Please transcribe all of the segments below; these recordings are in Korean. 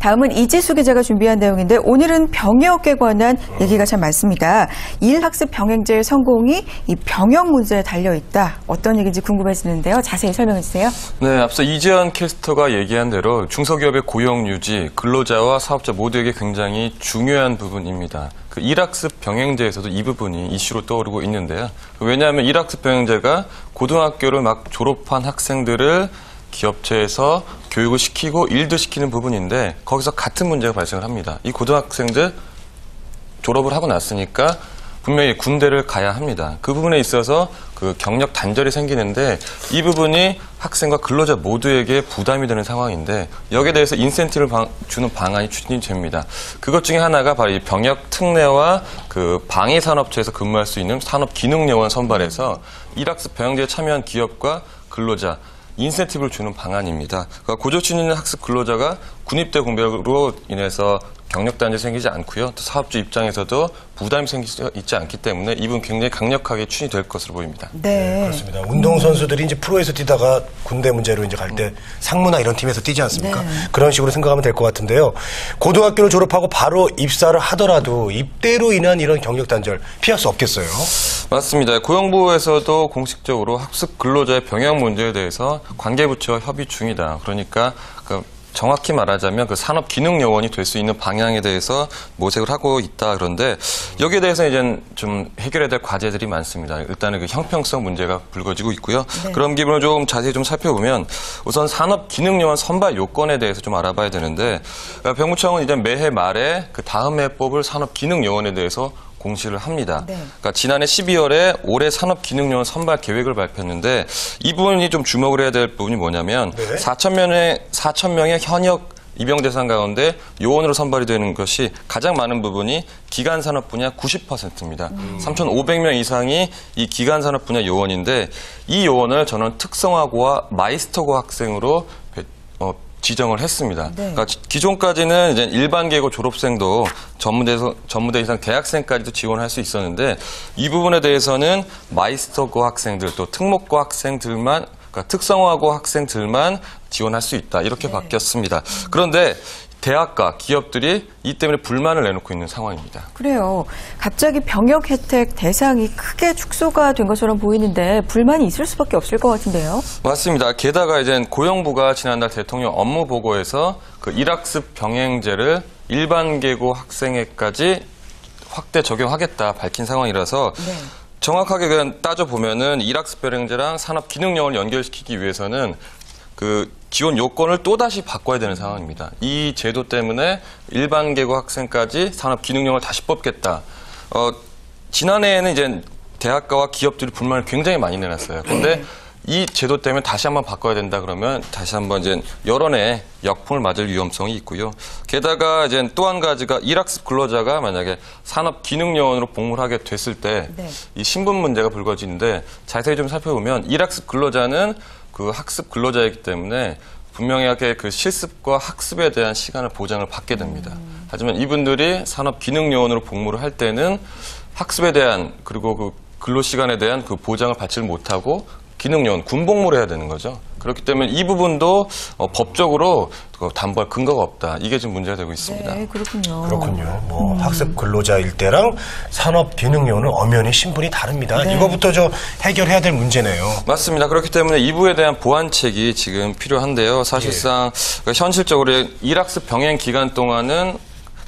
다음은 이지수 기자가 준비한 내용인데 오늘은 병역에 관한 얘기가 참 많습니다. 일학습 병행제의 성공이 이 병역 문제에 달려있다. 어떤 얘기인지 궁금해지는데요. 자세히 설명해 주세요. 네, 앞서 이재현 캐스터가 얘기한 대로 중소기업의 고용 유지, 근로자와 사업자 모두에게 굉장히 중요한 부분입니다. 그 일학습 병행제에서도 이 부분이 이슈로 떠오르고 있는데요. 왜냐하면 일학습 병행제가 고등학교를 막 졸업한 학생들을 기업체에서 교육을 시키고 일도 시키는 부분인데 거기서 같은 문제가 발생을 합니다. 이 고등학생들 졸업을 하고 났으니까 분명히 군대를 가야 합니다. 그 부분에 있어서 그 경력 단절이 생기는데 이 부분이 학생과 근로자 모두에게 부담이 되는 상황인데 여기에 대해서 인센티브를 주는 방안이 추진이 됩니다. 그것 중에 하나가 바로 이 병역 특례와 그 방위산업체에서 근무할 수 있는 산업기능요원 선발해서 일학습 병행제에 참여한 기업과 근로자 인센티브를 주는 방안입니다. 그러니까 고조치 있는 학습 근로자가 군입대 공백으로 인해서 경력 단절이 생기지 않고요. 또 사업주 입장에서도 부담이 생기지 있지 않기 때문에 이분 굉장히 강력하게 추진이 될 것으로 보입니다. 네, 그렇습니다. 운동선수들이 이제 프로에서 뛰다가 군대 문제로 이제 갈 때 상무나 이런 팀에서 뛰지 않습니까? 네. 그런 식으로 생각하면 될 것 같은데요. 고등학교를 졸업하고 바로 입사를 하더라도 입대로 인한 이런 경력 단절 피할 수 없겠어요? 맞습니다. 고용부에서도 공식적으로 학습 근로자의 병역 문제에 대해서 관계부처와 협의 중이다. 그러니까 정확히 말하자면 그 산업기능요원이 될 수 있는 방향에 대해서 모색을 하고 있다. 그런데 여기에 대해서 이제 좀 해결해야 될 과제들이 많습니다. 일단은 그 형평성 문제가 불거지고 있고요. 네. 그런 기분을 좀 자세히 좀 살펴보면 우선 산업기능요원 선발 요건에 대해서 좀 알아봐야 되는데 병무청은 이제 매해 말에 그 다음 해 뽑을 산업기능요원에 대해서 공시를 합니다. 네. 그러니까 지난해 12월에 올해 산업기능요원 선발 계획을 발표했는데 이 부분이 좀 주목을 해야 될 부분이 뭐냐면 네. 4,000명의 현역 입영 대상 가운데 요원으로 선발이 되는 것이 가장 많은 부분이 기간산업 분야 90%입니다. 3,500명 이상이 이 기간산업 분야 요원인데 이 요원을 저는 특성화고와 마이스터고 학생으로 지정을 했습니다. 네. 그러니까 기존까지는 이제 일반 계고 졸업생도 전무대 이상 대학생까지도 지원할 수 있었는데 이 부분에 대해서는 마이스터고 학생들 또 특목고 학생들만 그러니까 특성화고 학생들만 지원할 수 있다. 이렇게 네. 바뀌었습니다. 그런데 대학과 기업들이 이 때문에 불만을 내놓고 있는 상황입니다. 그래요. 갑자기 병역 혜택 대상이 크게 축소가 된 것처럼 보이는데 불만이 있을 수밖에 없을 것 같은데요. 맞습니다. 게다가 이제 고용부가 지난달 대통령 업무 보고에서 그 일학습 병행제를 일반 계고 학생에까지 확대 적용하겠다 밝힌 상황이라서 네. 정확하게 그냥 따져보면은 일학습 병행제랑 산업기능요원을 연결시키기 위해서는 그 지원 요건을 또다시 바꿔야 되는 상황입니다. 이 제도 때문에 일반 계고 학생까지 산업기능요원을 다시 뽑겠다. 지난해에는 이제 대학가와 기업들이 불만을 굉장히 많이 내놨어요. 그런데 이 제도 때문에 다시 한번 바꿔야 된다 그러면 다시 한번 이제 여론의 역풍을 맞을 위험성이 있고요. 게다가 이제 또 한 가지가 일학습 근로자가 만약에 산업기능요원으로 복무를 하게 됐을 때 이 신분 문제가 불거지는데 자세히 좀 살펴보면 일학습 근로자는 그 학습 근로자이기 때문에 분명하게 그 실습과 학습에 대한 시간을 보장을 받게 됩니다. 하지만 이분들이 산업기능요원으로 복무를 할 때는 학습에 대한 그리고 그 근로시간에 대한 그 보장을 받지를 못하고 기능요원, 군복무를 해야 되는 거죠. 그렇기 때문에 이 부분도 법적으로 담보할 근거가 없다. 이게 지금 문제가 되고 있습니다. 네, 그렇군요. 그렇군요. 학습 근로자일 때랑 산업기능요원은 엄연히 신분이 다릅니다. 네. 이거부터 해결해야 될 문제네요. 맞습니다. 그렇기 때문에 이 부분에 대한 보완책이 지금 필요한데요. 사실상 예. 현실적으로 일학습 병행 기간 동안은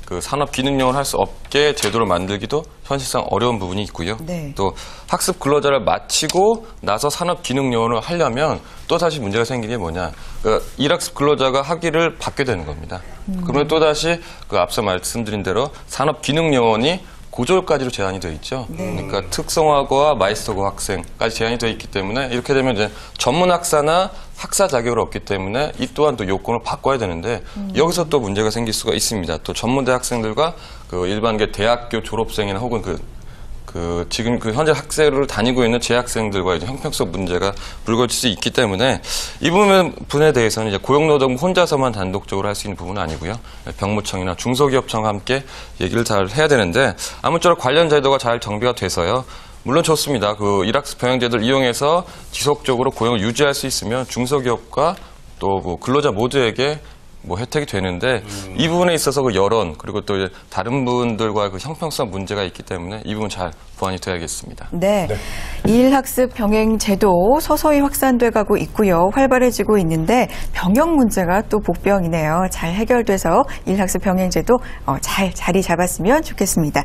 그 산업기능요원을 할 수 없게 제도를 만들기도 현실상 어려운 부분이 있고요. 네. 또 학습 근로자를 마치고 나서 산업기능요원을 하려면 또 다시 문제가 생기는 게 뭐냐. 그러니까 일학습 근로자가 학위를 받게 되는 겁니다. 그러면 또 다시 그 앞서 말씀드린 대로 산업기능요원이 고졸까지로 제한이 되어 있죠. 그러니까 특성화고와 마이스터고 학생까지 제한이 되어 있기 때문에 이렇게 되면 이제 전문 학사나 학사 자격을 얻기 때문에 이 또한 또 요건을 바꿔야 되는데 여기서 또 문제가 생길 수가 있습니다. 또 전문대 학생들과 그 일반계 대학교 졸업생이나 혹은 지금 현재 학생을 다니고 있는 재학생들과 이제 형평성 문제가 불거질 수 있기 때문에 이 부분에 대해서는 이제 고용노동부 혼자서만 단독적으로 할 수 있는 부분은 아니고요. 병무청이나 중소기업청과 함께 얘기를 잘 해야 되는데 아무쪼록 관련 제도가 잘 정비가 돼서요. 물론 좋습니다. 그 일학습 병행제도를 이용해서 지속적으로 고용을 유지할 수 있으면 중소기업과 또 그 근로자 모두에게 뭐 혜택이 되는데 이 부분에 있어서 그 여론 그리고 또 이제 다른 분들과 그 형평성 문제가 있기 때문에 이 부분 잘 보완이 돼야겠습니다. 네. 일학습 병행 제도 서서히 확산돼 가고 있고요. 활발해지고 있는데 병역 문제가 또 복병이네요. 잘 해결돼서 일학습 병행 제도 잘 자리 잡았으면 좋겠습니다.